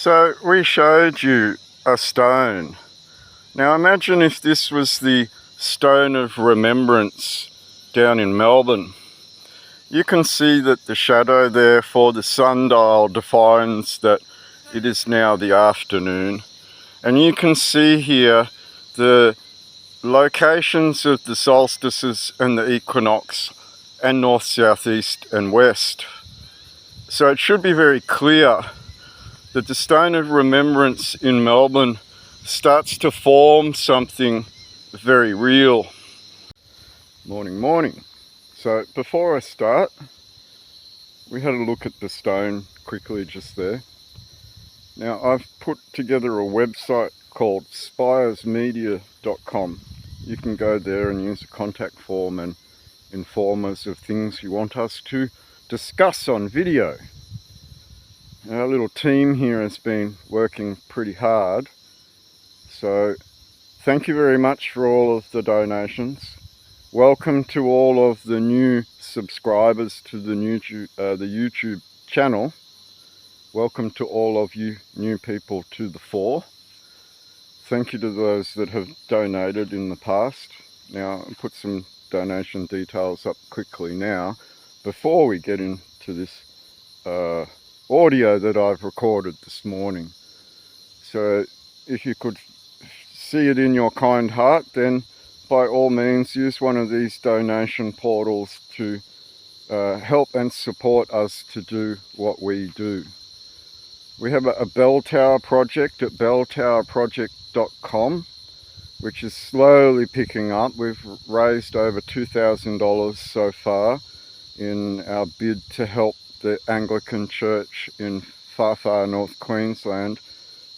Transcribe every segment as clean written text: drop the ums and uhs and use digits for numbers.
So we showed you a stone. Now imagine if this was the stone of remembrance down in Melbourne. You can see that the shadow there for the sundial defines that it is now the afternoon. And you can see here the locations of the solstices and the equinox and north, south, east and west. So it should be very clear that the stone of remembrance in Melbourne starts to form something very real. Morning. So before I start, we had a look at the stone quickly just there. Now I've put together a website called spiersmedia.com. You can go there and use a contact form and inform us of things you want us to discuss on video. Our little team here has been working pretty hard, so thank you very much for all of the donations. Welcome to all of the new subscribers to the YouTube channel. Welcome to all of you new people to the fore. Thank you to those that have donated in the past. Now I'll put some donation details up quickly now before we get into this audio that I've recorded this morning. So if you could see it in your kind heart, then by all means use one of these donation portals to help and support us to do what we do. We have a bell tower project at belltowerproject.com, which is slowly picking up. We've raised over $2,000 so far in our bid to help the Anglican Church in far North Queensland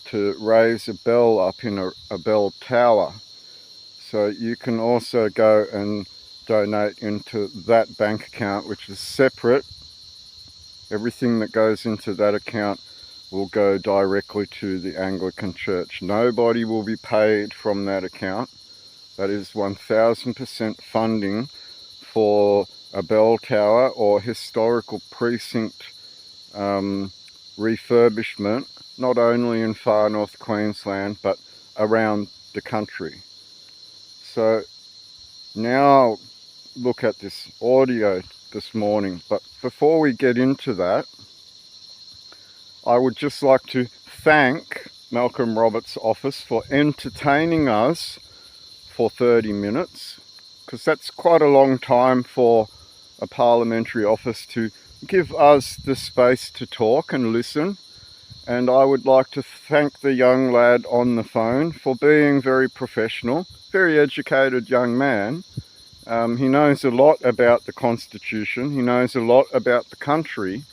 to raise a bell up in a bell tower. So you can also go and donate into that bank account, which is separate. Everything that goes into that account will go directly to the Anglican Church. Nobody will be paid from that account. That is 1000% funding for a bell tower or historical precinct refurbishment, not only in far North Queensland but around the country. So now look at this audio this morning, but before we get into that, I would just like to thank Malcolm Roberts' office for entertaining us for 30 minutes, because that's quite a long time for a parliamentary office to give us the space to talk and listen. And I would like to thank the young lad on the phone for being very professional, very educated young man. He knows a lot about the Constitution, he knows a lot about the country,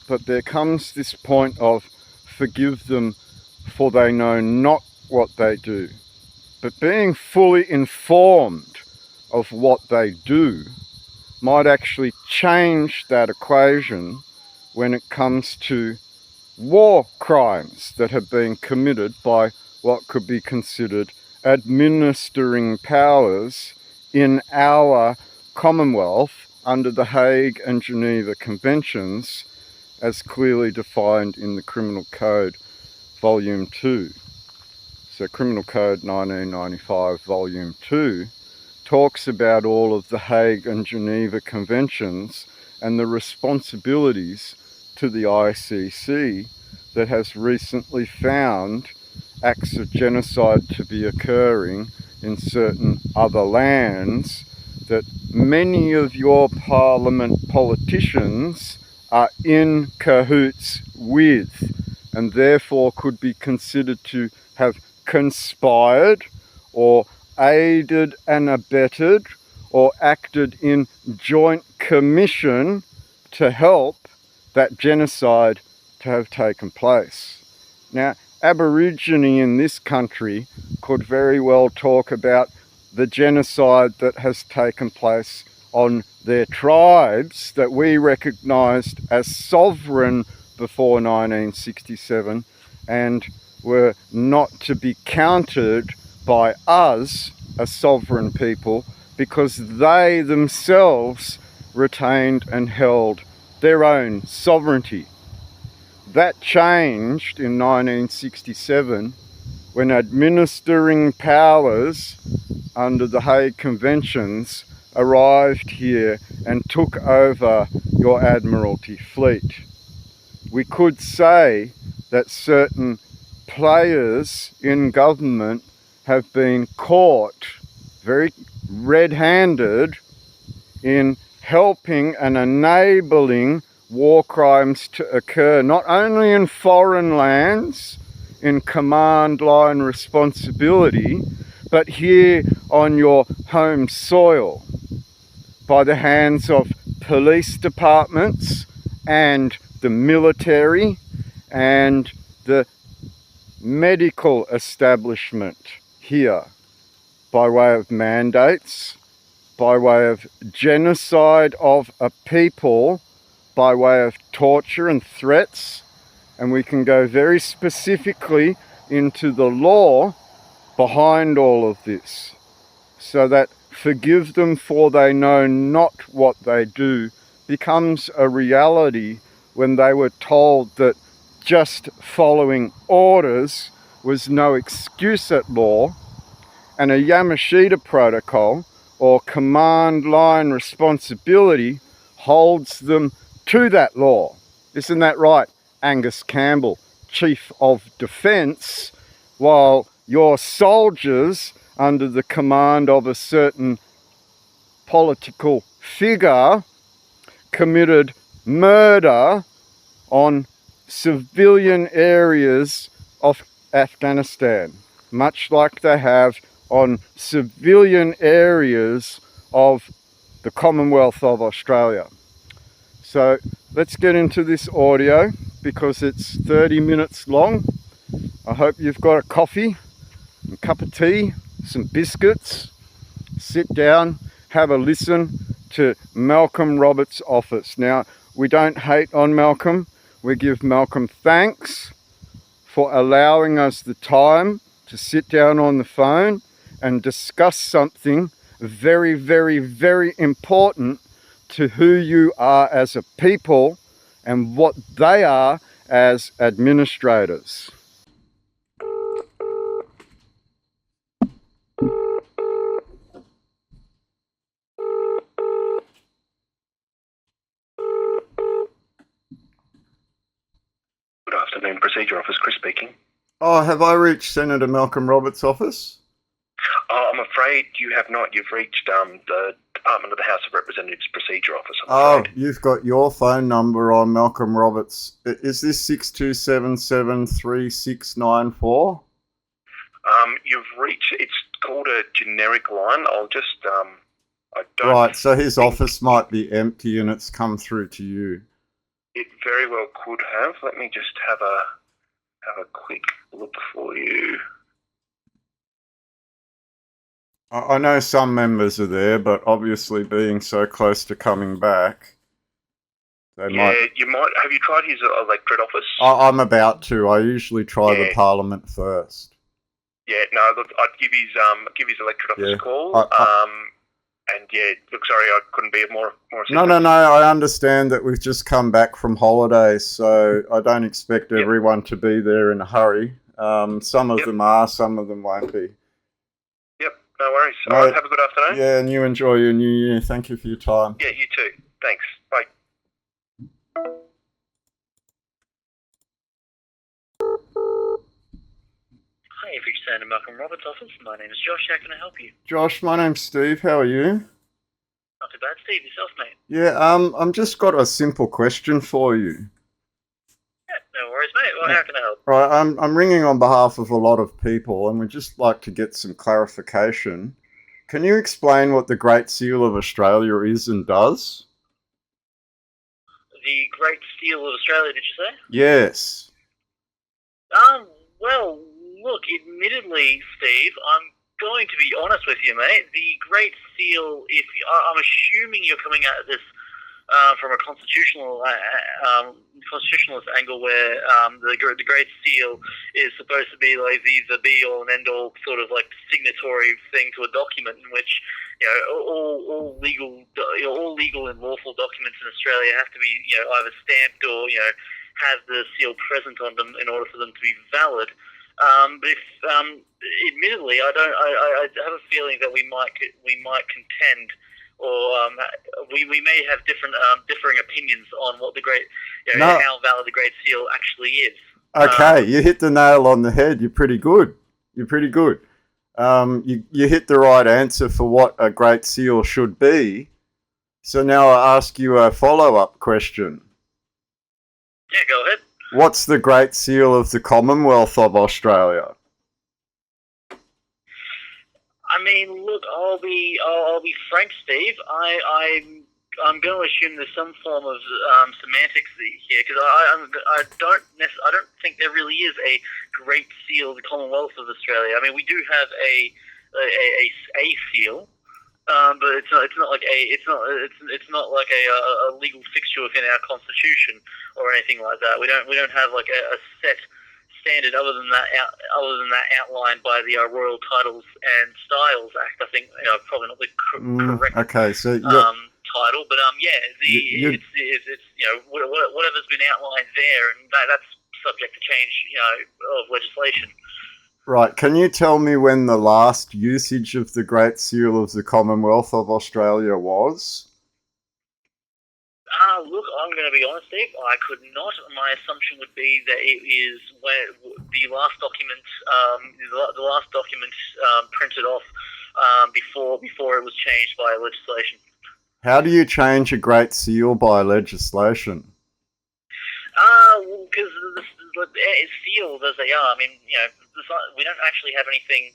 but there comes this point of forgive them for they know not what they do. But being fully informed of what they do might actually change that equation when it comes to war crimes that have been committed by what could be considered administering powers in our Commonwealth under the Hague and Geneva Conventions, as clearly defined in the Criminal Code Volume 2. So Criminal Code 1995 Volume 2 talks about all of the Hague and Geneva Conventions and the responsibilities to the ICC that has recently found acts of genocide to be occurring in certain other lands that many of your parliament politicians are in cahoots with, and therefore could be considered to have conspired or aided and abetted or acted in joint commission to help that genocide to have taken place. Now, Aborigine in this country could very well talk about the genocide that has taken place on their tribes that we recognised as sovereign before 1967 and were not to be counted by us as sovereign people because they themselves retained and held their own sovereignty. that changed in 1967 when administering powers under the Hague Conventions arrived here and took over your Admiralty fleet. We could say that certain players in government have been caught very red-handed in helping and enabling war crimes to occur, not only in foreign lands, in command line responsibility, but here on your home soil, by the hands of police departments and the military and the medical establishment here, by way of mandates, by way of genocide of a people, by way of torture and threats. And we can go very specifically into the law behind all of this, so that forgive them for they know not what they do becomes a reality when they were told that just following orders was no excuse at law, and a Yamashita protocol or command line responsibility holds them to that law. Isn't that right, Angus Campbell, Chief of Defence, while your soldiers, under the command of a certain political figure, committed murder on civilian areas of Afghanistan, much like they have on civilian areas of the Commonwealth of Australia. So let's get into this audio because it's 30 minutes long. I hope you've got a coffee, a cup of tea, some biscuits. Sit down, have a listen to Malcolm Roberts' office. Now, we don't hate on Malcolm. We give Malcolm thanks for allowing us the time to sit down on the phone and discuss something very, very, very important to who you are as a people and what they are as administrators. Good afternoon, Procedure Office, Chris speaking. Oh, have I reached Senator Malcolm Roberts' office? I'm afraid you have not. You've reached the Department of the House of Representatives Procedure Office, I'm afraid. You've got your phone number on Malcolm Roberts. Is this 62773694? You've reached, it's called a generic line. I'll just, I don't... Right, so his office might be empty and it's come through to you. It very well could have. Let me just have a quick look for you. I know some members are there, but obviously being so close to coming back, they might... You might. Have you tried his electorate office? I'm about to. I usually try the Parliament first. Yeah, no, look, I'd give his electorate office a call. And yeah, look, sorry, I couldn't be of more assistance. No, I understand that we've just come back from holidays, so I don't expect everyone to be there in a hurry. Some of them are, some of them won't be. Yep, no worries. All right, have a good afternoon. Yeah, and you enjoy your new year. Thank you for your time. Yeah, you too. Thanks. Bye. Hi, you've reached Senator Malcolm Roberts' office. My name is Josh. How can I help you? Josh, my name's Steve. How are you? Not too bad. Steve, yourself, mate? Yeah, I'm just got a simple question for you. Yeah, no worries, mate. Well, how can I help? Right, I'm ringing on behalf of a lot of people, and we'd just like to get some clarification. Can you explain what the Great Seal of Australia is and does? The Great Seal of Australia, did you say? Yes. Well, look, admittedly, Steve, I'm going to be honest with you, mate. The Great Seal, I'm assuming you're coming at this from a constitutionalist angle, where the Great Seal is supposed to be like the be-all and end-all sort of like signatory thing to a document in which, you know, all legal and lawful documents in Australia have to be, you know, either stamped or, you know, have the seal present on them in order for them to be valid. But if, admittedly, I have a feeling that we might contend, or we may have differing opinions on what the how valid the Great Seal actually is. Okay, you hit the nail on the head. You're pretty good. You hit the right answer for what a Great Seal should be. So now I ask you a follow-up question. Yeah, go ahead. What's the Great Seal of the Commonwealth of Australia? I mean, look, I'll be frank, Steve. I'm going to assume there's some form of semantics here, because I don't think there really is a Great Seal of the Commonwealth of Australia. I mean, we do have a seal, but it's not like a legal fixture within our constitution or anything like that. We don't have like a set standard other than that outlined by the Royal Titles and Styles Act. I think probably not the correct. Okay, so title, but it's whatever's been outlined there, and that's subject to change, of legislation. Right. Can you tell me when the last usage of the Great Seal of the Commonwealth of Australia was? Look, I'm going to be honest, Steve. I could not. My assumption would be that it is when the last document, printed off before it was changed by legislation. How do you change a Great Seal by legislation? Because it's sealed as they are. I mean, we don't actually have anything.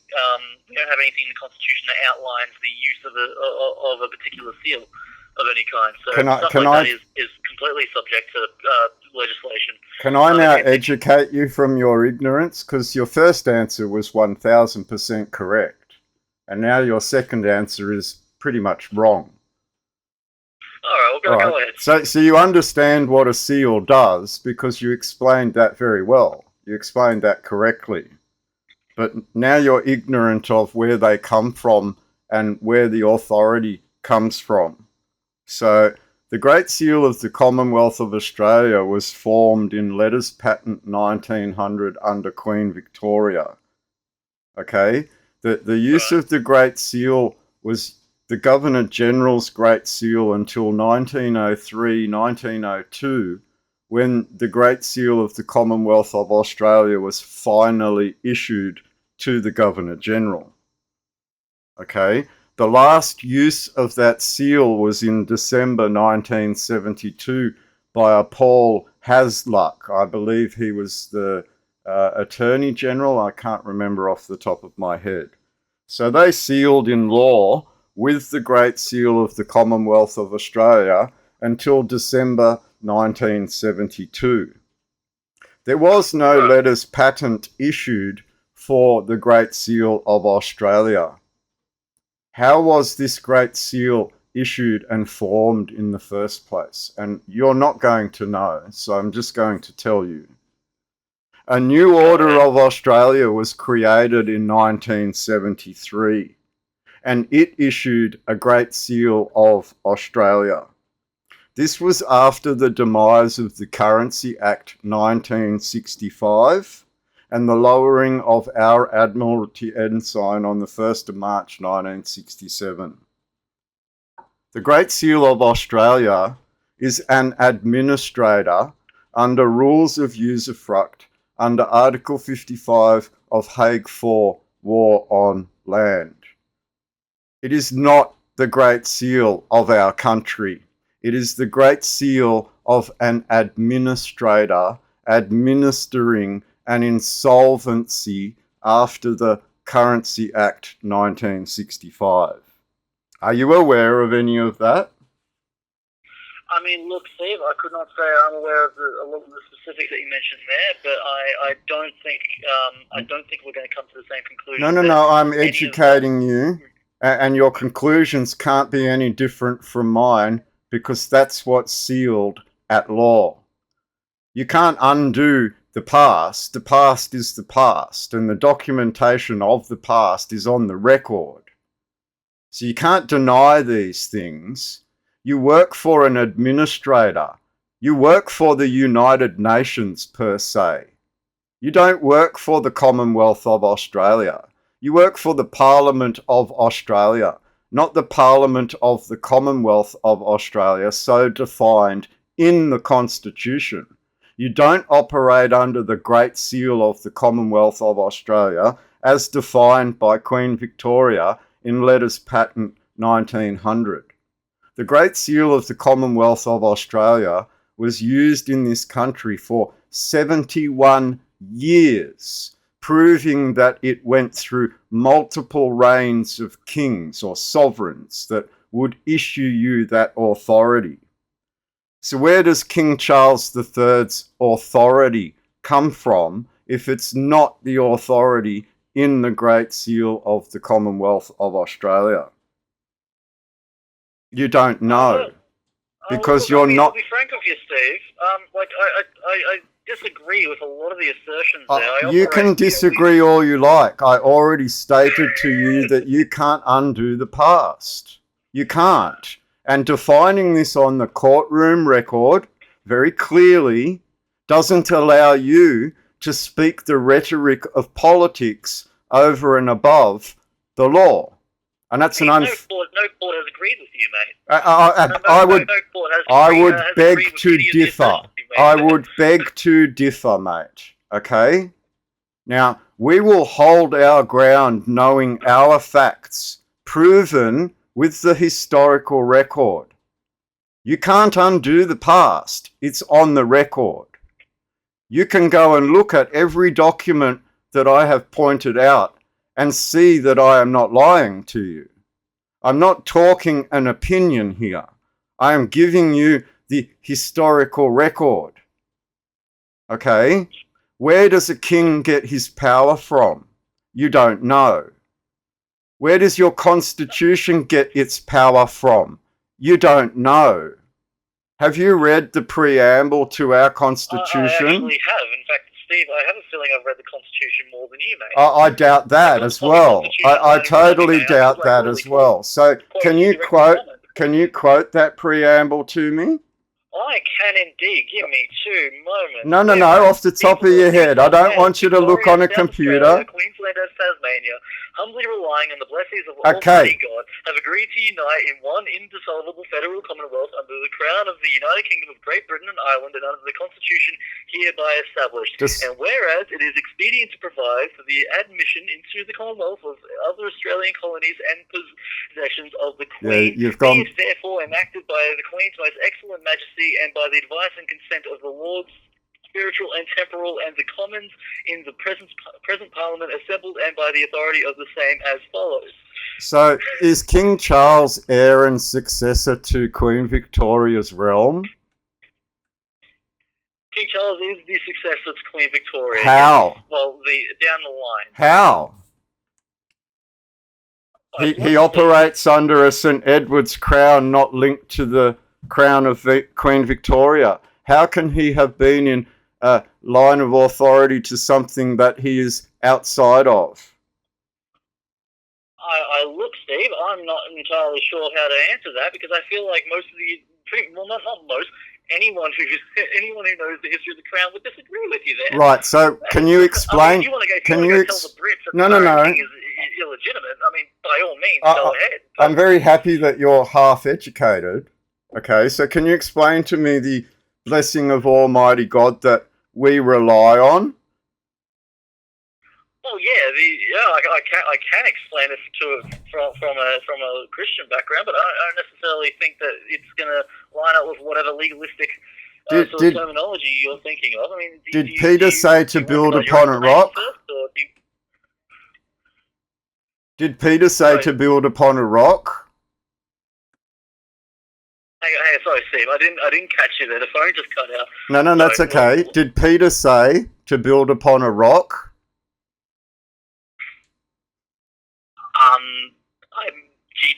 We don't have anything in the Constitution that outlines the use of a particular seal of any kind. So that is completely subject to legislation. Can I now educate you from your ignorance? Because your first answer was 1000% correct, and now your second answer is pretty much wrong. All right, go ahead. So you understand what a seal does because you explained that very well. You explained that correctly. But now you're ignorant of where they come from and where the authority comes from. So the Great Seal of the Commonwealth of Australia was formed in Letters Patent 1900 under Queen Victoria. Okay? The use of the Great Seal was the Governor-General's Great Seal until 1903-1902, when the Great Seal of the Commonwealth of Australia was finally issued to the Governor-General. Okay? The last use of that seal was in December 1972 by a Paul Hasluck. I believe he was the Attorney General. I can't remember off the top of my head. So they sealed in law with the Great Seal of the Commonwealth of Australia until December 1972. There was no letters patent issued for the Great Seal of Australia. How was this Great Seal issued and formed in the first place? And you're not going to know, so I'm just going to tell you. A new Order of Australia was created in 1973. And it issued a Great Seal of Australia. This was after the demise of the Currency Act 1965 and the lowering of our Admiralty ensign on the 1st of March 1967. The Great Seal of Australia is an administrator under rules of usufruct under Article 55 of Hague 4 War on Land. It is not the Great Seal of our country. It is the Great Seal of an administrator administering an insolvency after the Currency Act 1965. Are you aware of any of that? I mean, look, Steve, I could not say I'm aware of a lot of the specifics that you mentioned there, but I don't think we're going to come to the same conclusion. No, I'm educating you. And your conclusions can't be any different from mine because that's what's sealed at law. You can't undo the past. The past is the past, and the documentation of the past is on the record. So you can't deny these things. You work for an administrator. You work for the United Nations per se. You don't work for the Commonwealth of Australia. You work for the Parliament of Australia, not the Parliament of the Commonwealth of Australia, so defined in the Constitution. You don't operate under the Great Seal of the Commonwealth of Australia as defined by Queen Victoria in Letters Patent 1900. The Great Seal of the Commonwealth of Australia was used in this country for 71 years, proving that it went through multiple reigns of kings or sovereigns that would issue you that authority. So where does King Charles III's authority come from if it's not the authority in the Great Seal of the Commonwealth of Australia? You don't know. Because you're not... I'll be frank with you, Steve. I disagree with a lot of the assertions there. You can disagree all you like. I already stated to you that you can't undo the past. You can't. And defining this on the courtroom record very clearly doesn't allow you to speak the rhetoric of politics over and above the law. And that's no court has agreed with you, mate. I would beg to differ. I would beg to differ, mate. Okay? Now, we will hold our ground knowing our facts, proven with the historical record. You can't undo the past. It's on the record. You can go and look at every document that I have pointed out and see that I am not lying to you. I'm not talking an opinion here. I am giving you the historical record. Okay? Where does a king get his power from? You don't know. Where does your constitution get its power from? You don't know. Have you read the preamble to our constitution? I actually have. In fact, Steve, I have a feeling I've read the Constitution more than you, mate. I doubt that as well. I totally doubt that as well. So can you quote that preamble to me? I can indeed. Give me 2 moments. No, off the top of your head. I don't want you to look on a computer. Queensland and Tasmania, humbly relying on the blessings of Almighty God, have agreed to unite in one indissoluble federal commonwealth under the crown of the United Kingdom of Great Britain and Ireland and under the Constitution hereby established. And whereas it is expedient to provide for the admission into the Commonwealth of other Australian colonies and possessions of the Queen, be it therefore enacted by the Queen's most excellent majesty and by the advice and consent of the Lords spiritual and temporal and the Commons in the present Parliament assembled and by the authority of the same as follows. So is King Charles heir and successor to Queen Victoria's realm? King Charles is the successor to Queen Victoria. How? Well, down the line. How? He operates under a St. Edward's crown not linked to the crown of Queen Victoria. How can he have been in a line of authority to something that he is outside of? Look, Steve, I'm not entirely sure how to answer that because I feel like most of anyone who knows the history of the crown would disagree with you there. Right. So can you explain? If you want to tell the Brits that the king is illegitimate, I mean, by all means, go ahead. I'm very happy that you're half educated. Okay, so can you explain to me the blessing of Almighty God that we rely on? Well, I can explain it from a Christian background, but I don't necessarily think that it's going to line up with whatever legalistic terminology you're thinking of. I mean, did Peter say to build upon a rock? Did Peter say to build upon a rock? Hey, sorry, Steve. I didn't catch you there. The phone just cut out. No, that's okay. Did Peter say to build upon a rock?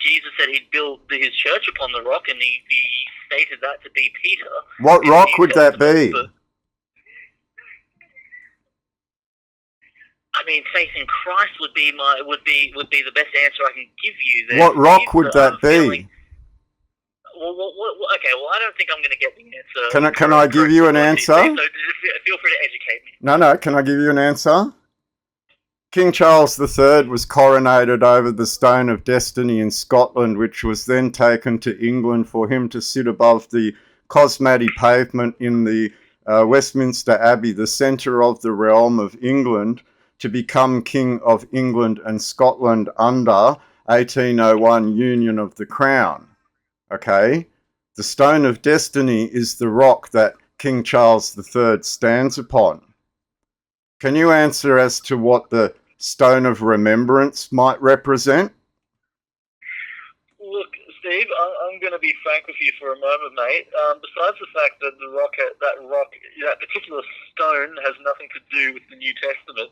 Jesus said he'd build his church upon the rock, and he stated that to be Peter. What rock would that be? I mean, faith in Christ would be the best answer I can give you there. What rock would that be? Okay, well, I don't think I'm going to get the answer. Can I give you an answer? So feel free to educate me. No, can I give you an answer? King Charles III was coronated over the Stone of Destiny in Scotland, which was then taken to England for him to sit above the Cosmati pavement in the Westminster Abbey, the centre of the realm of England, to become King of England and Scotland under 1801 Union of the Crown. Okay? The Stone of Destiny is the rock that King Charles III stands upon. Can you answer as to what the Stone of Remembrance might represent? Look, Steve, I'm going to be frank with you for a moment, mate. Besides the fact that that particular stone has nothing to do with the New Testament.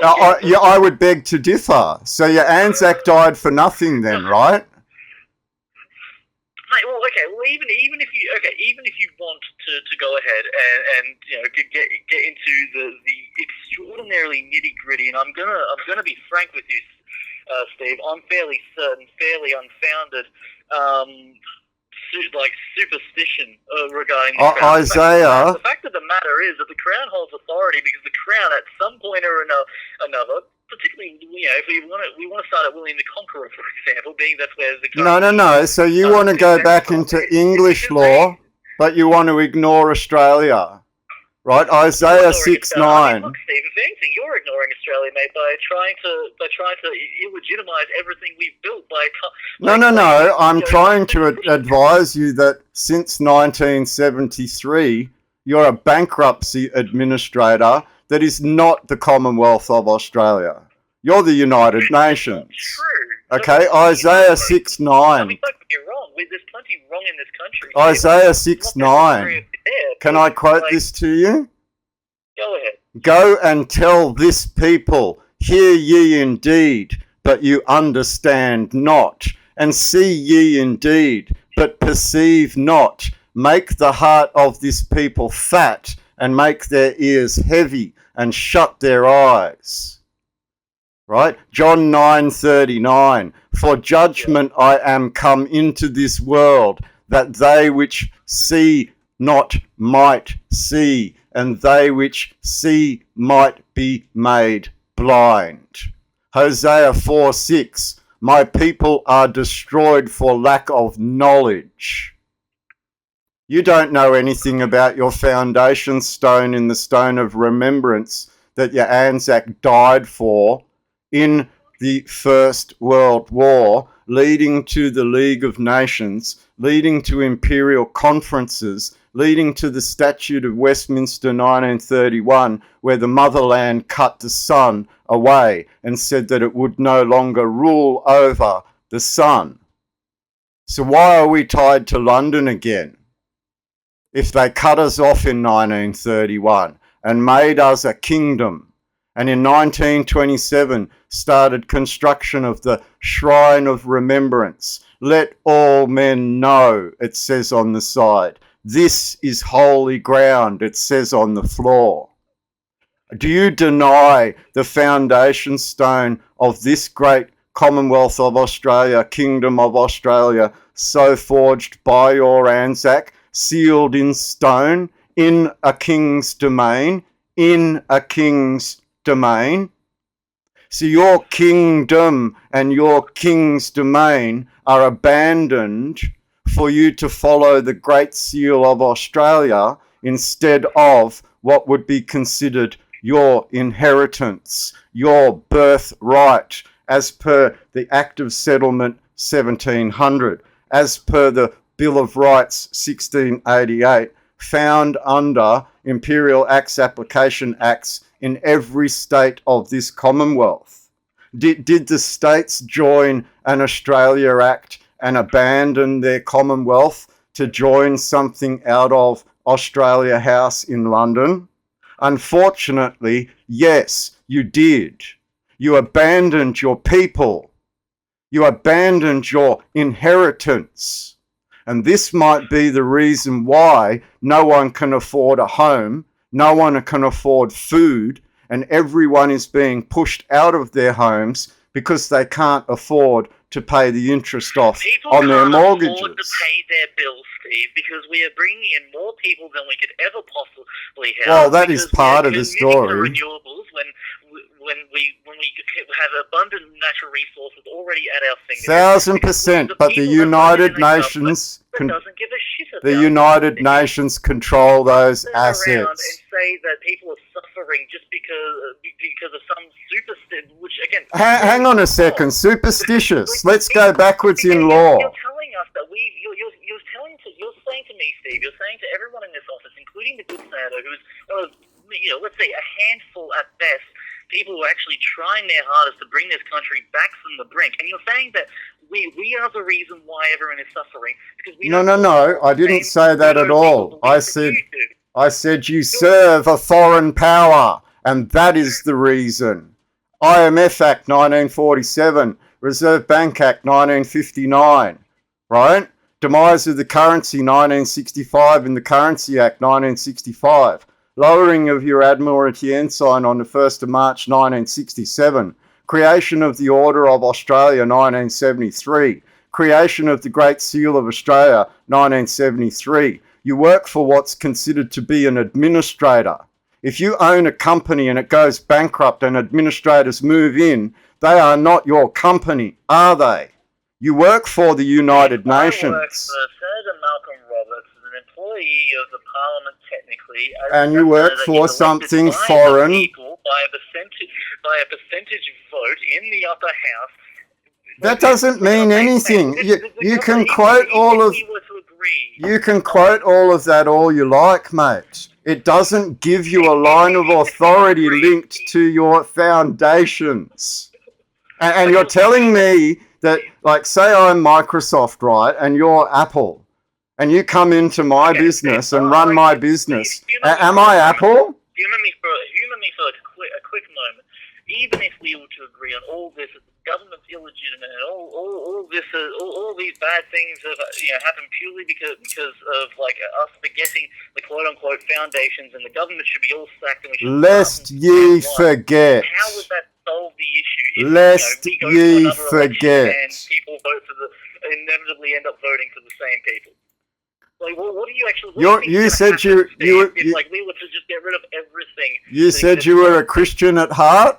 I would beg to differ. So your Anzac died for nothing then, right? Mate, well, okay. Well, even if you want to go ahead and get into the extraordinarily nitty gritty, and I'm gonna be frank with you, Steve. I'm fairly certain, fairly unfounded, superstition regarding the crown. Isaiah. The fact of the matter is that the crown holds authority because the crown, at some point or another, particularly, if we want to start at William the Conqueror, for example, being that's where the no. So you want to go back into English law, but you want to ignore Australia, right? Isaiah 6:9. I mean, look, Steve, if anything, you're ignoring Australia, mate, by trying to illegitimize everything we've built No. I'm trying to advise you that since 1973, you're a bankruptcy administrator that is not the Commonwealth of Australia. You're the United Nations. True. Okay, Isaiah 6:9. I mean, don't get me wrong. There's plenty wrong in this country. Isaiah 6:9. Can I quote this to you? Go ahead. Go and tell this people, hear ye indeed, but you understand not, and see ye indeed, but perceive not. Make the heart of this people fat, and make their ears heavy, and shut their eyes. Right? John 9:39. For judgment I am come into this world, that they which see not might see, and they which see might be made blind. Hosea 4:6. My people are destroyed for lack of knowledge. You don't know anything about your foundation stone in the Stone of Remembrance that your Anzac died for in the First World War, leading to the League of Nations, leading to imperial conferences, leading to the Statute of Westminster 1931, where the motherland cut the sun away and said that it would no longer rule over the sun. So why are we tied to London again? If they cut us off in 1931 and made us a kingdom, and in 1927 started construction of the Shrine of Remembrance, let all men know, it says on the side. This is holy ground, it says on the floor. Do you deny the foundation stone of this great Commonwealth of Australia, Kingdom of Australia, so forged by your Anzac, sealed in stone, in a king's domain, So your kingdom and your king's domain are abandoned for you to follow the Great Seal of Australia instead of what would be considered your inheritance, your birthright, as per the Act of Settlement 1700, as per the Bill of Rights 1688, found under Imperial Acts Application Acts in every state of this Commonwealth. Did the states join an Australia Act and abandon their Commonwealth to join something out of Australia House in London? Unfortunately, yes, you did. You abandoned your people. You abandoned your inheritance. And this might be the reason why no one can afford a home, no one can afford food, and everyone is being pushed out of their homes because they can't afford to pay the interest off People on their can't mortgages. afford to pay their bills, Steve, because we are bringing in more people than we could ever possibly have. Well, that is part of the story. Renewables when we have abundant natural resources already at our fingers. 1,000%. But the United Nations, doesn't give a shit about the United Nations control those assets. Around and say that people are suffering just because of some superstition, which again. Hang on a second, superstitious. Let's go backwards in law. You're telling us that you're saying to me, Steve, you're saying to everyone in this office, including the good senator, who's let's say a handful at best, people who are actually trying their hardest to bring this country back from the brink, and you're saying that we are the reason why everyone is suffering because we. No. I didn't say that at all. I said you serve a foreign power, and that is the reason. IMF Act 1947, Reserve Bank Act 1959, right? Demise of the currency 1965 in the Currency Act 1965. Lowering of your Admiralty ensign on the 1st of March 1967. Creation of the Order of Australia 1973. Creation of the Great Seal of Australia 1973. You work for what's considered to be an administrator. If you own a company and it goes bankrupt and administrators move in, they are not your company, are they? You work for the United Nations. I work for Senator Malcolm Roberts as an employee of the Parliament, technically. And you work for something foreign. By a percentage vote in the upper house. That doesn't mean anything. You can quote all of. You can quote all of that all you like, mate. It doesn't give you a line of authority linked to your foundations. And you're telling me that, like, say I'm Microsoft, right, and you're Apple, and you come into my business and run my business. Am I Apple? Humor me for a quick moment. Even if we were to agree on all this, that the government's illegitimate and all these bad things have happened purely because of like us forgetting the quote unquote foundations, and the government should be all sacked. And we should lest ye forget. How would that solve the issue? If, lest ye forget. And people vote inevitably end up voting for the same people. Like, well, what do you actually? You said you like we were to just get rid of everything. You said you were a Christian at heart.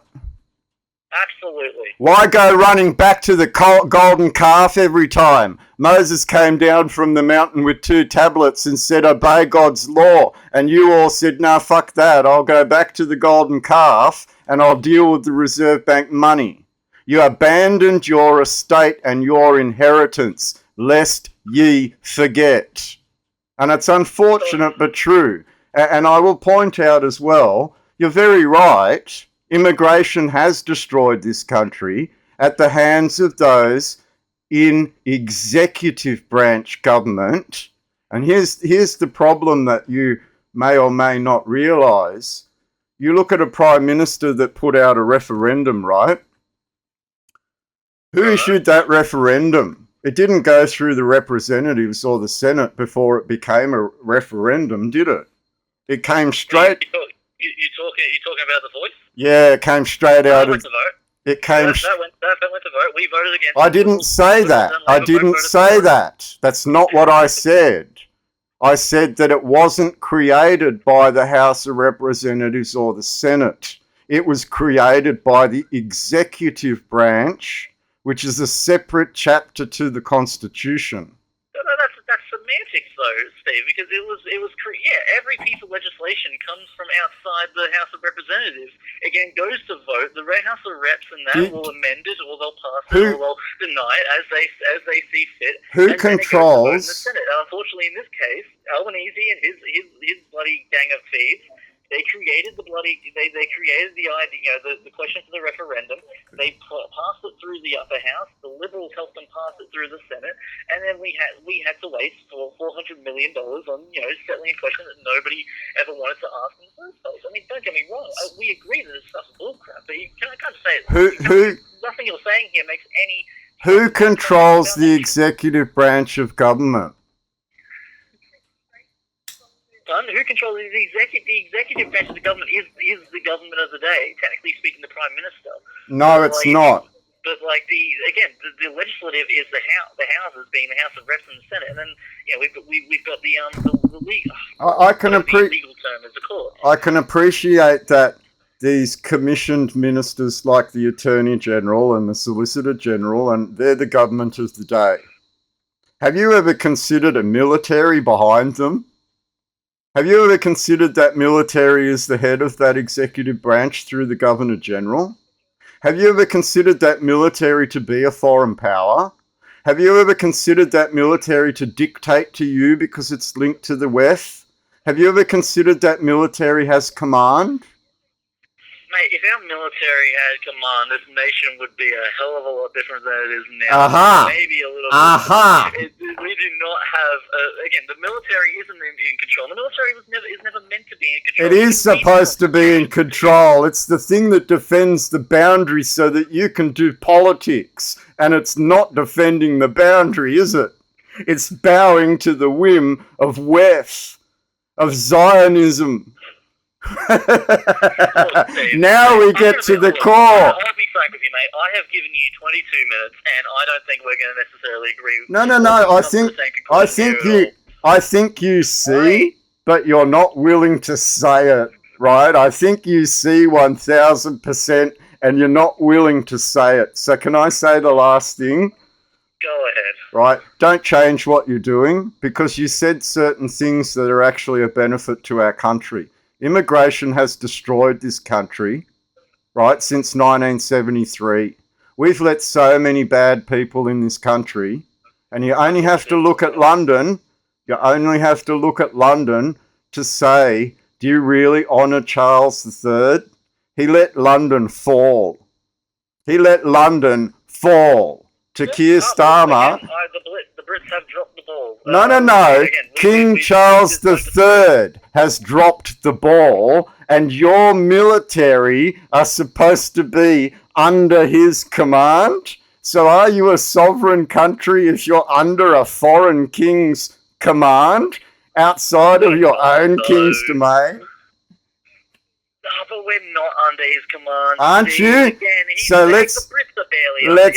Absolutely. Why go running back to the golden calf every time? Moses came down from the mountain with 2 tablets and said, obey God's law. And you all said, no, fuck that. I'll go back to the golden calf and I'll deal with the Reserve Bank money. You abandoned your estate and your inheritance, lest ye forget. And it's unfortunate but true. And I will point out as well, you're very right. Immigration has destroyed this country at the hands of those in executive branch government. And here's the problem that you may or may not realise. You look at a Prime Minister that put out a referendum, right? Who issued that referendum? It didn't go through the representatives or the Senate before it became a referendum, did it? It came straight... You're talking about the Voice? Yeah, it came straight out of... Went to vote. It came... That went to vote. We voted against it. I didn't say that. I didn't say that. That's not what I said. I said that it wasn't created by the House of Representatives or the Senate. It was created by the executive branch, which is a separate chapter to the Constitution. No, that's semantics, though, Steve, because every piece of legislation comes from outside the House of Representatives. Again, goes to vote. The House of Reps and that will amend it, or they'll pass it, or they'll deny it as they see fit. Who controls? The Senate. Unfortunately, in this case, Albanese and his bloody gang of thieves. They created the idea, the question for the referendum. They passed it through the upper house. The Liberals helped them pass it through the Senate, and then we had to waste for $400 million on settling a question that nobody ever wanted to ask in the first place. I mean, don't get me wrong. We agree that this stuff's bullcrap, but you can't say it. Nothing you're saying here makes any. Who controls the executive branch of government? Who controls the executive branch of the government is the government of the day. Technically speaking, the Prime Minister. No, it's not. But like the legislative is the houses being the House of Reps and the Senate, and then we've got the legal. I can legal term is the court. I can appreciate that these commissioned ministers like the Attorney General and the Solicitor General, and they're the government of the day. Have you ever considered a military behind them? Have you ever considered that military is the head of that executive branch through the Governor General? Have you ever considered that military to be a foreign power? Have you ever considered that military to dictate to you because it's linked to the West? Have you ever considered that military has command? Mate, if our military had command, this nation would be a hell of a lot different than it is now. Maybe a little bit. We do not have... again, the military isn't in control. The military is never meant to be in control. It is supposed to be in control. It's the thing that defends the boundary so that you can do politics. And it's not defending the boundary, is it? It's bowing to the whim of West, of Zionism. Now we get to the core. I'll be frank with you, mate. I have given you 22 minutes, and I don't think we're going to necessarily agree. No. I think you see, but you're not willing to say it, right? I think you see 1,000%, and you're not willing to say it. So can I say the last thing? Go ahead. Right. Don't change what you're doing, because you said certain things that are actually a benefit to our country. Immigration has destroyed this country, right, since 1973. We've let so many bad people in this country, and you only have to look at London. You only have to look at London to say, do you really honour Charles III? He let London fall. He let London fall to Keir Starmer. The Brits have dropped the ball. No. King Charles III has dropped the ball, and your military are supposed to be under his command. So are you a sovereign country if you're under a foreign king's command outside of your own king's domain? No, but we're not under his command. Aren't you? So let's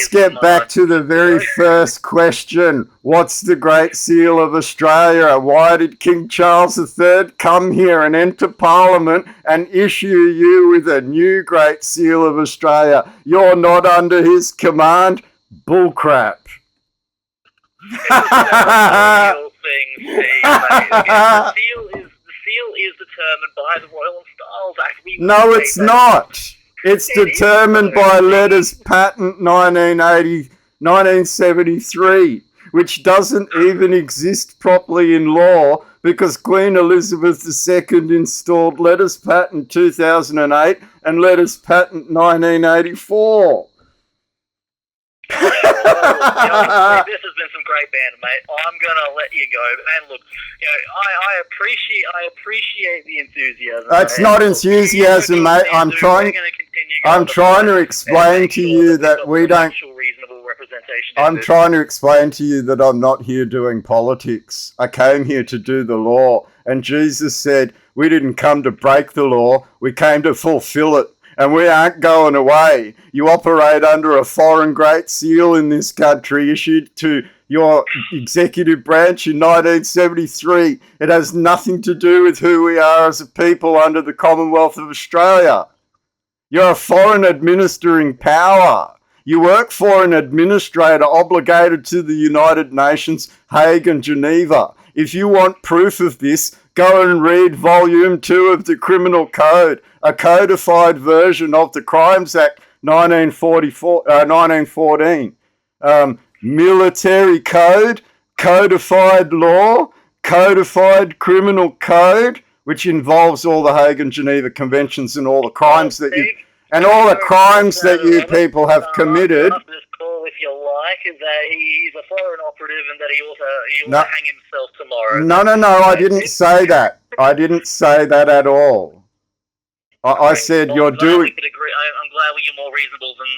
get back to the very first question. What's the Great Seal of Australia? Why did King Charles III come here and enter Parliament and issue you with a new Great Seal of Australia? You're not under his command? Bullcrap. The seal is determined by the Royal and Styles Act. No, it's not. It's determined by Letters Patent 1973, which doesn't even exist properly in law because Queen Elizabeth II installed Letters Patent 2008 and Letters Patent 1984. This has been some great banter, mate. I'm gonna let you go. And look, I appreciate the enthusiasm. That's not enthusiasm, mate. I'm trying to explain to you that we don't. I'm trying to explain to you that I'm not here doing politics. I came here to do the law, and Jesus said we didn't come to break the law. We came to fulfill it. And we aren't going away. You operate under a foreign Great Seal in this country issued to your executive branch in 1973. It has nothing to do with who we are as a people under the Commonwealth of Australia. You're a foreign administering power. You work for an administrator obligated to the United Nations, Hague and Geneva. If you want proof of this, go and read Volume 2 of the Criminal Code, a codified version of the Crimes Act 1914. Military Code, codified law, codified criminal code, which involves all the Hague and Geneva Conventions and all the crimes that you... And all the crimes that you people have committed. If you like, is that he's a foreign operative and that he will hang himself tomorrow. No, I didn't say that. I didn't say that at all. I said you're doing... I'm glad you're more reasonable than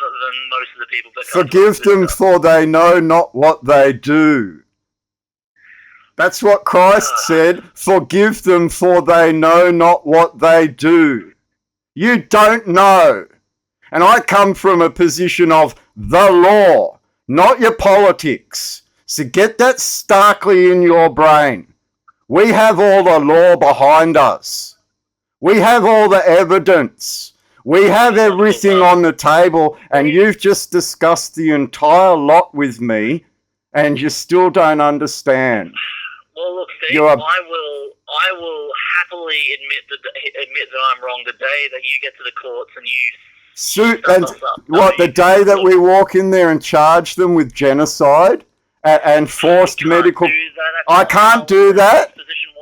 most of the people. That Forgive them for they know not what they do. That's what Christ said. Forgive them for they know not what they do. You don't know. And I come from a position of the law, not your politics. So get that starkly in your brain. We have all the law behind us. We have all the evidence. We have everything on the table, and you've just discussed the entire lot with me, and you still don't understand. Well, look, Steve, I will happily admit that I'm wrong the day that you get to the courts and you the day that we walk in there and charge them with genocide and forced medical... I can't do that.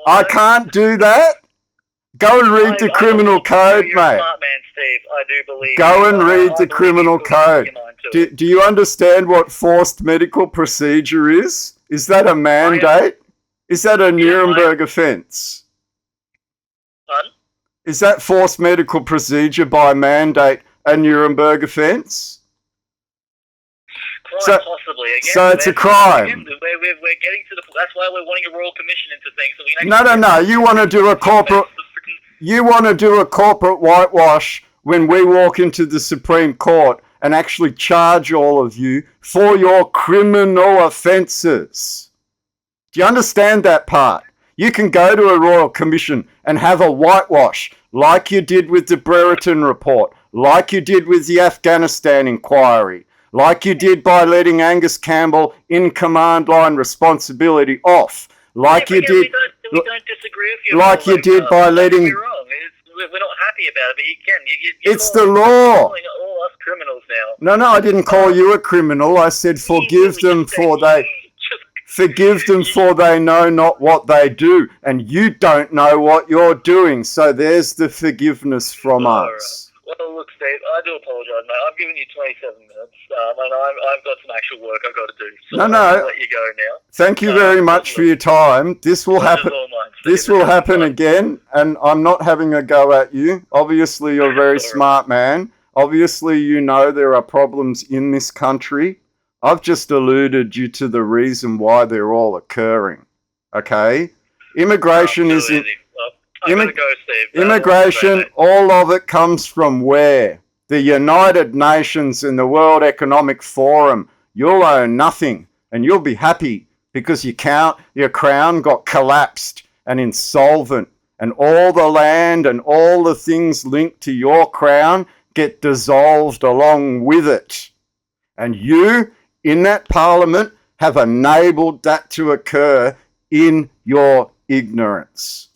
I can't do that. Go and read the criminal code, mate. Smart man, Steve. I do believe. Go and read the criminal code. Do you understand what forced medical procedure is? Is that a mandate? Is that a Nuremberg offence? Pardon? Is that forced medical procedure by mandate a Nuremberg offence? Quite possibly. Again, so it's a crime. Again, we're getting to the... That's why we're wanting a royal commission into things. So we can No. You want to do a corporate... You want to do a corporate whitewash when we walk into the Supreme Court and actually charge all of you for your criminal offences. Do you understand that part? You can go to a royal commission and have a whitewash like you did with the Brereton report, like you did with the Afghanistan inquiry, like you did by letting Angus Campbell in command line responsibility off, like you did... We don't disagree with you. Like you did by letting... We're not happy about it, but you can. It's the law. Calling all us criminals now. No, I didn't call you a criminal. I said forgive them for they know not what they do, and you don't know what you're doing. So there's the forgiveness from us. Well, look, Steve, I do apologise, mate. I've given you 27 minutes, and I've got some actual work I've got to do. So I'll let you go now. Thank you very much for your time. This will happen. This will happen again, and I'm not having a go at you. Obviously, you're a very smart man. Obviously, you know there are problems in this country. I've just alluded you to the reason why they're all occurring. Okay? Immigration is... Immigration, all of it comes from where? The United Nations and the World Economic Forum. You'll own nothing, and you'll be happy because your crown got collapsed and insolvent, and all the land and all the things linked to your crown get dissolved along with it. And you, in that parliament, have enabled that to occur in your ignorance.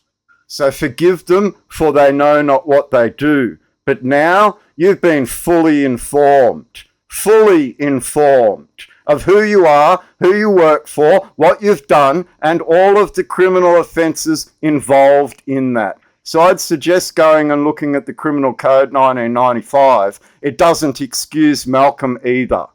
So forgive them, for they know not what they do. But now you've been fully informed of who you are, who you work for, what you've done, and all of the criminal offences involved in that. So I'd suggest going and looking at the Criminal Code 1995. It doesn't excuse Malcolm either.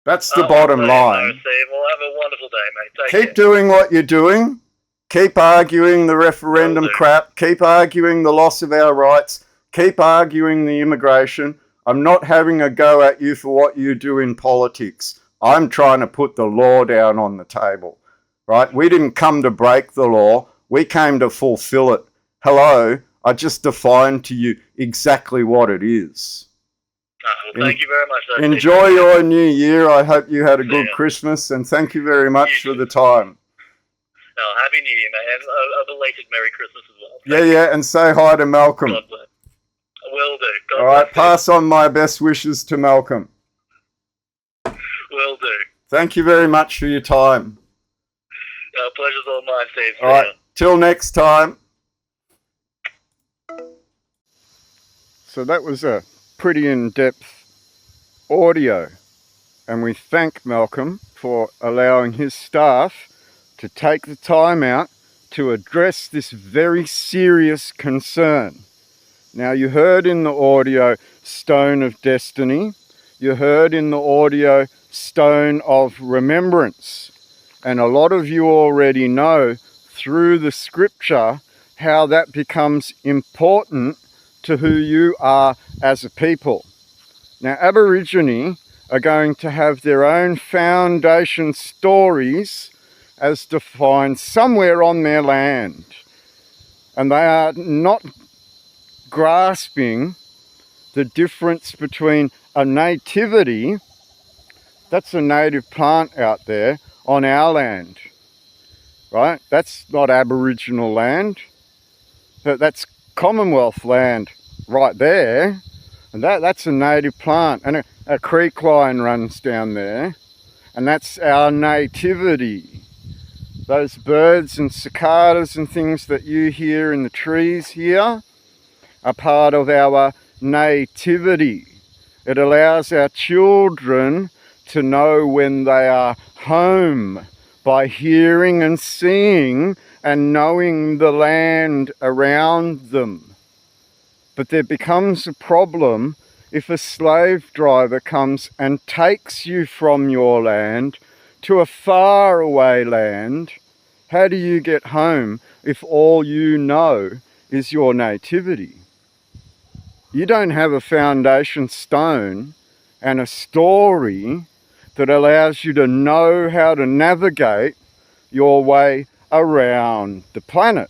That's the bottom line. Steve. Well, have a wonderful day, mate. Keep doing what you're doing. Keep arguing the referendum crap. Keep arguing the loss of our rights. Keep arguing the immigration. I'm not having a go at you for what you do in politics. I'm trying to put the law down on the table, right? We didn't come to break the law. We came to fulfill it. Hello, I just defined to you exactly what it is. Well, thank you very much. Enjoy your new year. I hope you had a good Christmas, and thank you very much for the time. No, Happy New Year, man. A belated Merry Christmas as well. Yeah, and say hi to Malcolm. God bless. Will do. All right, pass on my best wishes to Malcolm. Will do. Thank you very much for your time. Pleasure's all mine, Steve. All right, till next time. So that was a pretty in-depth audio, and we thank Malcolm for allowing his staff to take the time out to address this very serious concern. Now, you heard in the audio Stone of Destiny, you heard in the audio Stone of Remembrance, and a lot of you already know through the scripture how that becomes important to who you are as a people. Now, Aborigine are going to have their own foundation stories as defined somewhere on their land, and they are not grasping the difference between a nativity That's a native plant out there on our land, right? That's not Aboriginal land. That's Commonwealth land right there. And that's a native plant. And a creek line runs down there. And that's our nativity. Those birds and cicadas and things that you hear in the trees here are part of our nativity. It allows our children to know when they are home by hearing and seeing and knowing the land around them. But there becomes a problem if a slave driver comes and takes you from your land to a faraway land. How do you get home if all you know is your nativity? You don't have a foundation stone and a story that allows you to know how to navigate your way around the planet.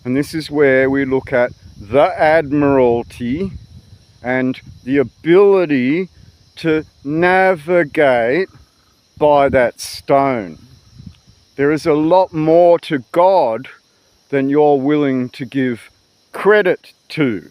And this is where we look at the admiralty and the ability to navigate by that stone. There is a lot more to God than you're willing to give credit to.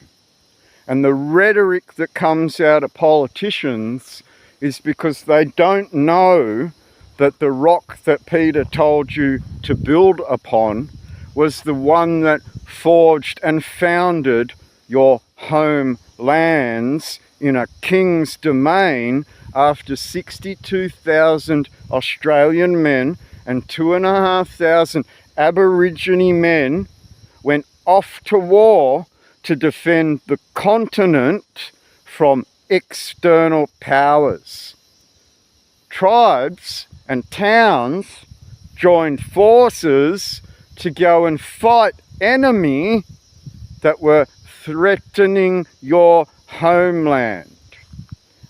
And the rhetoric that comes out of politicians is because they don't know that the rock that Peter told you to build upon was the one that forged and founded your homelands in a king's domain after 62,000 Australian men and 2,500 Aborigine men went off to war to defend the continent from external powers. Tribes and towns joined forces to go and fight enemy that were threatening your homeland.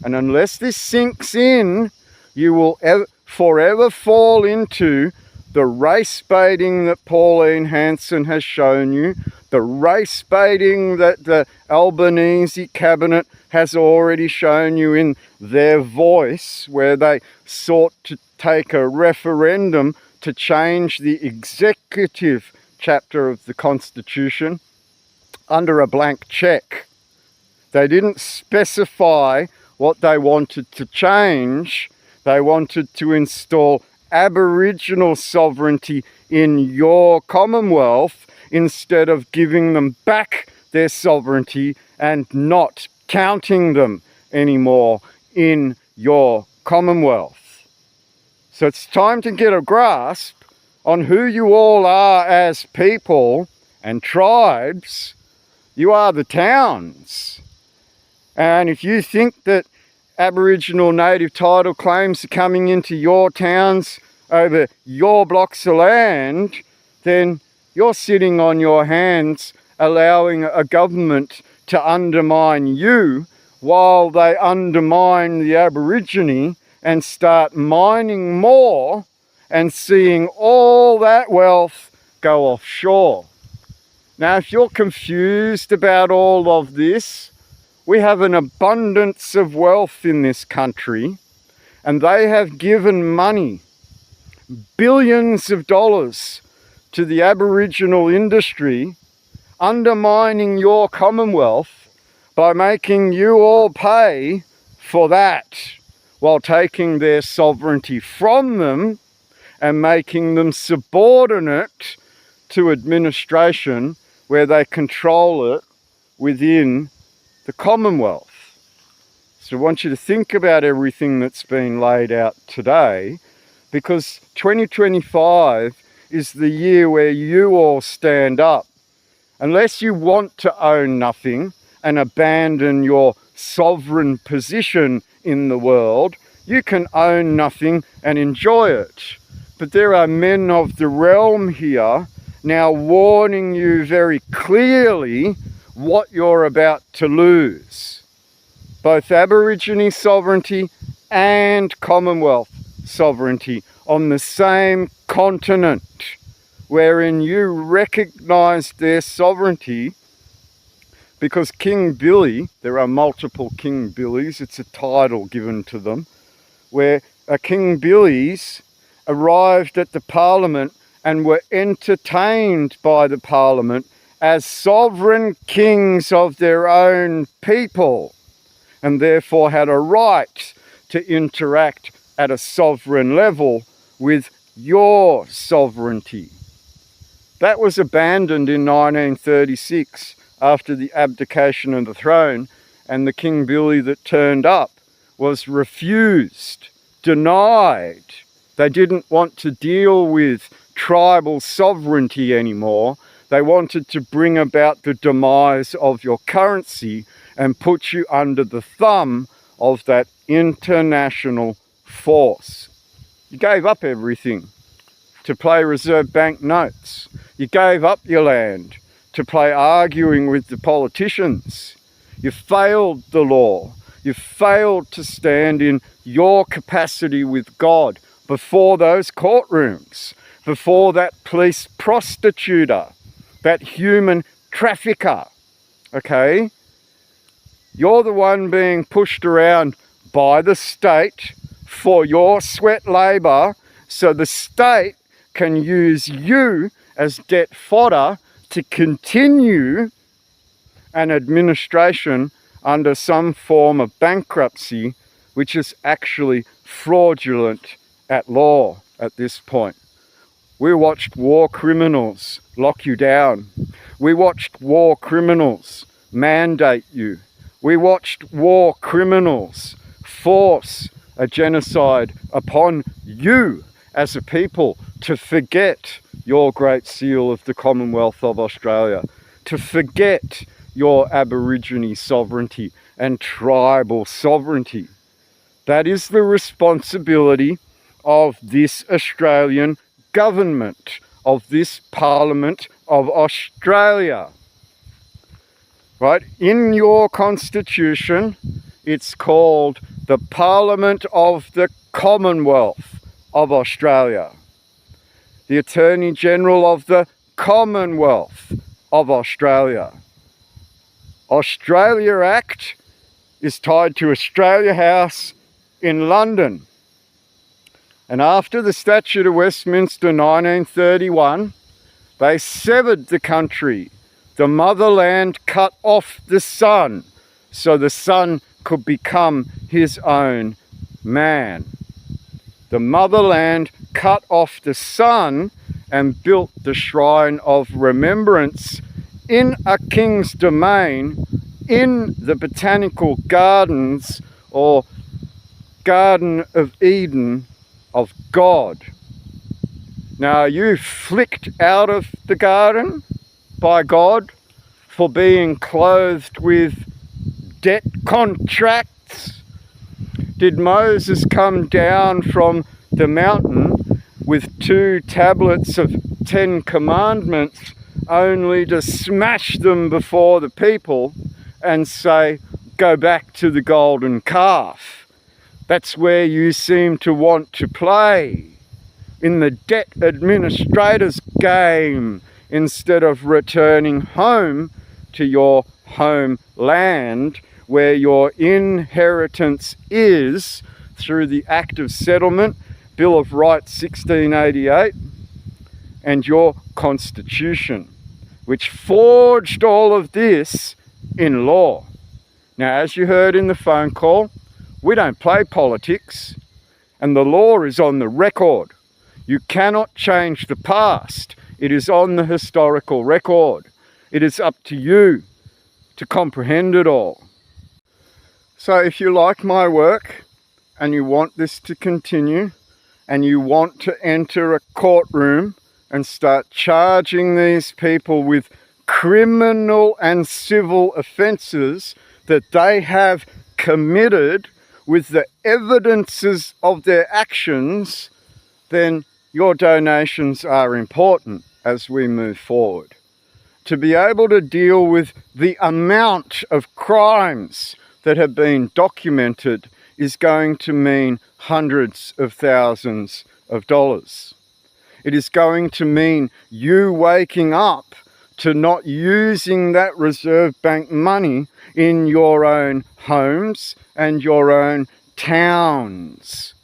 And unless this sinks in, you will forever fall into the race baiting that Pauline Hanson has shown you, the race baiting that the Albanese cabinet has already shown you in their voice, where they sought to take a referendum to change the executive chapter of the Constitution under a blank cheque. They didn't specify what they wanted to change. They wanted to install Aboriginal sovereignty in your Commonwealth instead of giving them back their sovereignty and not counting them anymore in your Commonwealth. So it's time to get a grasp on who you all are as people and tribes. You are the towns. And if you think that Aboriginal native title claims are coming into your towns over your blocks of land, then you're sitting on your hands allowing a government to undermine you while they undermine the Aborigine and start mining more and seeing all that wealth go offshore. Now, if you're confused about all of this, we have an abundance of wealth in this country, and they have given money, billions of dollars, to the Aboriginal industry, undermining your Commonwealth by making you all pay for that, while taking their sovereignty from them and making them subordinate to administration where they control it within the Commonwealth. So I want you to think about everything that's been laid out today, because 2025 is the year where you all stand up. Unless you want to own nothing and abandon your sovereign position in the world, you can own nothing and enjoy it. But there are men of the realm here now warning you very clearly what you're about to lose. Both Aborigine sovereignty and Commonwealth sovereignty on the same continent, wherein you recognise their sovereignty, because King Billy, there are multiple King Billies, it's a title given to them, where King Billy's arrived at the Parliament and were entertained by the Parliament as sovereign kings of their own people, and therefore had a right to interact at a sovereign level with your sovereignty. That was abandoned in 1936 after the abdication of the throne, and the King Billy that turned up was refused, denied. They didn't want to deal with tribal sovereignty anymore. They wanted to bring about the demise of your currency and put you under the thumb of that international force. You gave up everything to play Reserve Bank notes. You gave up your land to play arguing with the politicians. You failed the law. You failed to stand in your capacity with God before those courtrooms, before that police prostituter, that human trafficker, okay? You're the one being pushed around by the state for your sweat labour, so the state can use you as debt fodder to continue an administration under some form of bankruptcy, which is actually fraudulent at law at this point. We watched war criminals lock you down. We watched war criminals mandate you. We watched war criminals force a genocide upon you as a people to forget your Great Seal of the Commonwealth of Australia, to forget your Aborigine sovereignty and tribal sovereignty. That is the responsibility of this Australian government, of this Parliament of Australia. Right? In your constitution, it's called the Parliament of the Commonwealth of Australia. The Attorney General of the Commonwealth of Australia. Australia Act is tied to Australia House in London. And after the Statute of Westminster 1931, they severed the country. The motherland cut off the son, so the son could become his own man. The motherland cut off the son and built the Shrine of Remembrance in a king's domain in the Botanical Gardens or Garden of Eden of God. Now, are you flicked out of the garden by God for being clothed with debt contracts? Did Moses come down from the mountain with 2 tablets of 10 commandments only to smash them before the people and say, go back to the golden calf? That's where you seem to want to play, in the debt administrator's game, instead of returning home to your homeland, where your inheritance is through the Act of Settlement, Bill of Rights 1688, and your Constitution, which forged all of this in law. Now, as you heard in the phone call, we don't play politics, and the law is on the record. You cannot change the past. It is on the historical record. It is up to you to comprehend it all. So if you like my work and you want this to continue and you want to enter a courtroom and start charging these people with criminal and civil offences that they have committed with the evidences of their actions, then your donations are important as we move forward. To be able to deal with the amount of crimes that have been documented is going to mean hundreds of thousands of dollars. It is going to mean you waking up to not using that Reserve Bank money in your own homes and your own towns.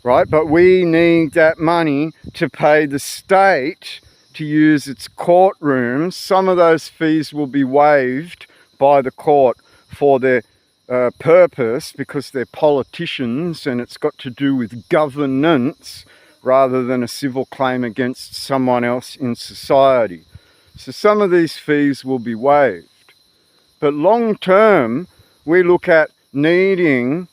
right? But we need that money to pay the state to use its courtrooms. Some of those fees will be waived by the court for their purpose, because they're politicians and it's got to do with governance rather than a civil claim against someone else in society. So some of these fees will be waived. But long term, we look at needing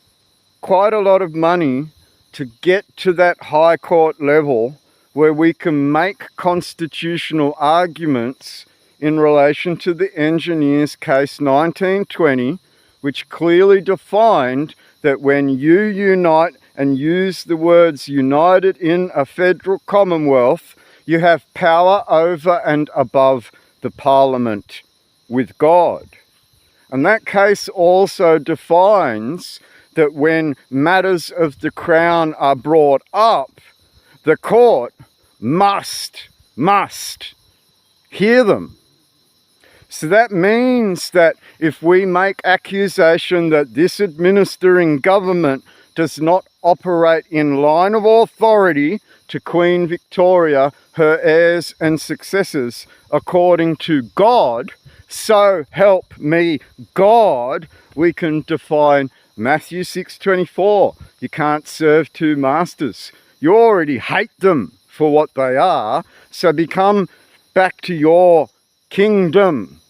quite a lot of money to get to that high court level where we can make constitutional arguments in relation to the Engineers Case 1920, which clearly defined that when you unite and use the words united in a federal commonwealth, you have power over and above the Parliament with God. And that case also defines that when matters of the Crown are brought up, the court must hear them. So that means that if we make accusation that this administering government does not operate in line of authority to Queen Victoria, her heirs and successors, according to God, so help me God, we can define Matthew 6:24. You can't serve two masters. You already hate them for what they are, so become back to your kingdom,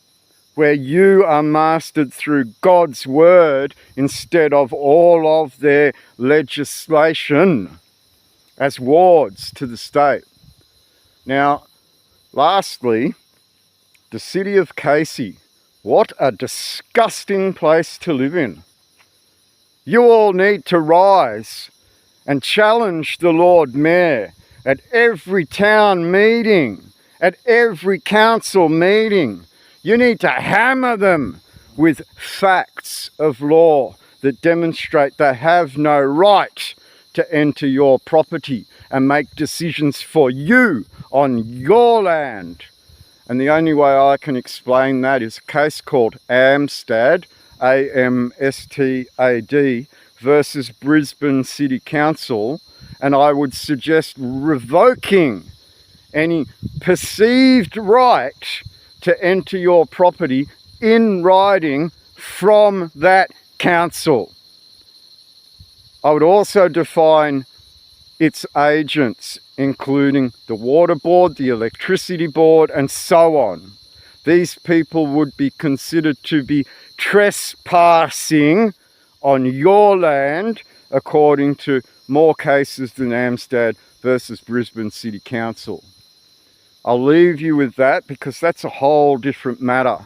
where you are mastered through God's word instead of all of their legislation as wards to the state. Now, lastly, the city of Casey. What a disgusting place to live in. You all need to rise and challenge the Lord Mayor at every town meeting, at every council meeting. You need to hammer them with facts of law that demonstrate they have no right to enter your property and make decisions for you on your land. And the only way I can explain that is a case called Amstad, A-M-S-T-A-D, versus Brisbane City Council. And I would suggest revoking any perceived right to enter your property in writing from that council. I would also define its agents, including the water board, the electricity board, and so on. These people would be considered to be trespassing on your land, according to more cases than Amstad versus Brisbane City Council. I'll leave you with that because that's a whole different matter.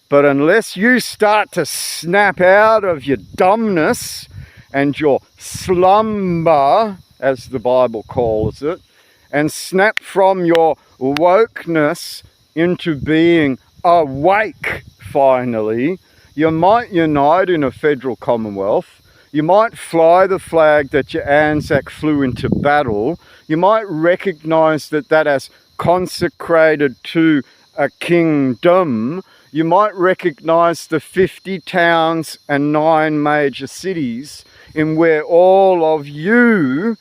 But unless you start to snap out of your dumbness and your slumber, as the Bible calls it, and snap from your wokeness into being awake finally, you might unite in a federal commonwealth. You might fly the flag that your Anzac flew into battle. You might recognise that that has consecrated to a kingdom. You might recognise the 50 towns and 9 major cities in where all of you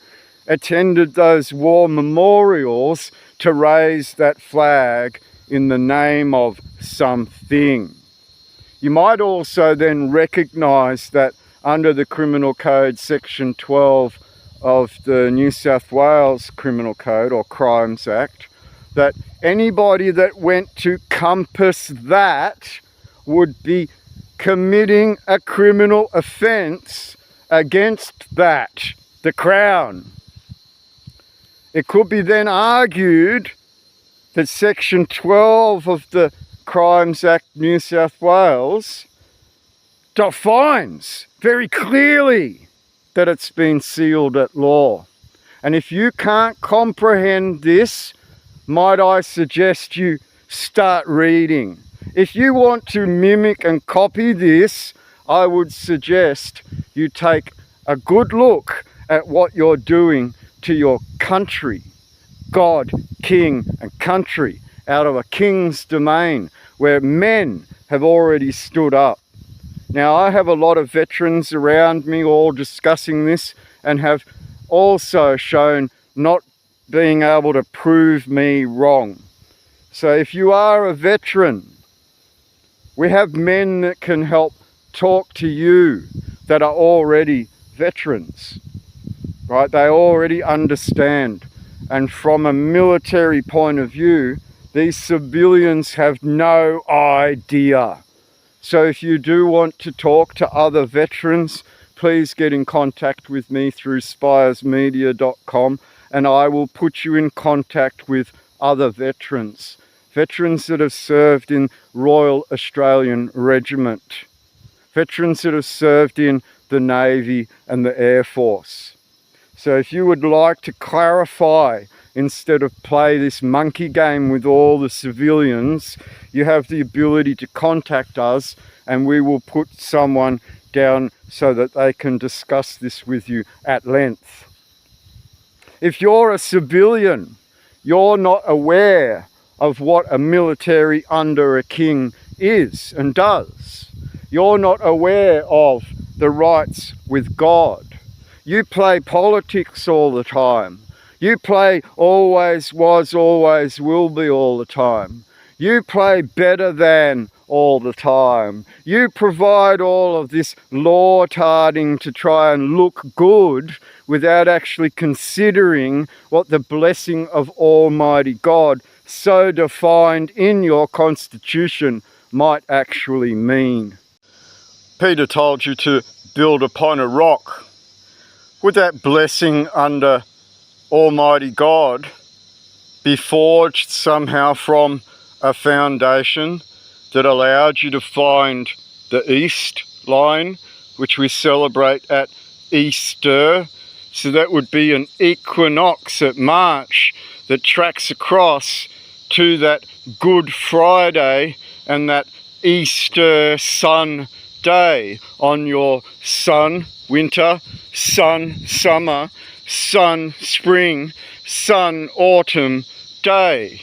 attended those war memorials to raise that flag in the name of something. You might also then recognise that under the Criminal Code Section 12 of the New South Wales Criminal Code or Crimes Act, that anybody that went to compass that would be committing a criminal offence against that, the Crown. It could be then argued that Section 12 of the Crimes Act New South Wales defines very clearly that it's been sealed at law. And if you can't comprehend this, might I suggest you start reading. If you want to mimic and copy this, I would suggest you take a good look at what you're doing to your country, God, King and country, out of a king's domain where men have already stood up. Now, I have a lot of veterans around me all discussing this and have also shown not being able to prove me wrong. So if you are a veteran, we have men that can help talk to you that are already veterans, right? They already understand. And from a military point of view, these civilians have no idea. So if you do want to talk to other veterans, please get in contact with me through spiersmedia.com, and I will put you in contact with other veterans. Veterans that have served in Royal Australian Regiment. Veterans that have served in the Navy and the Air Force. So if you would like to clarify, instead of play this monkey game with all the civilians, you have the ability to contact us and we will put someone down so that they can discuss this with you at length. If you're a civilian, you're not aware of what a military under a king is and does. You're not aware of the rights with God. You play politics all the time. You play always was, always will be all the time. You play better than all the time. You provide all of this law-tarding to try and look good without actually considering what the blessing of Almighty God, so defined in your constitution, might actually mean. Peter told you to build upon a rock. Would that blessing under Almighty God be forged somehow from a foundation that allowed you to find the east line, which we celebrate at Easter? So that would be an equinox at March that tracks across to that Good Friday and that Easter sun day on your sun winter, sun summer, sun spring, sun autumn day.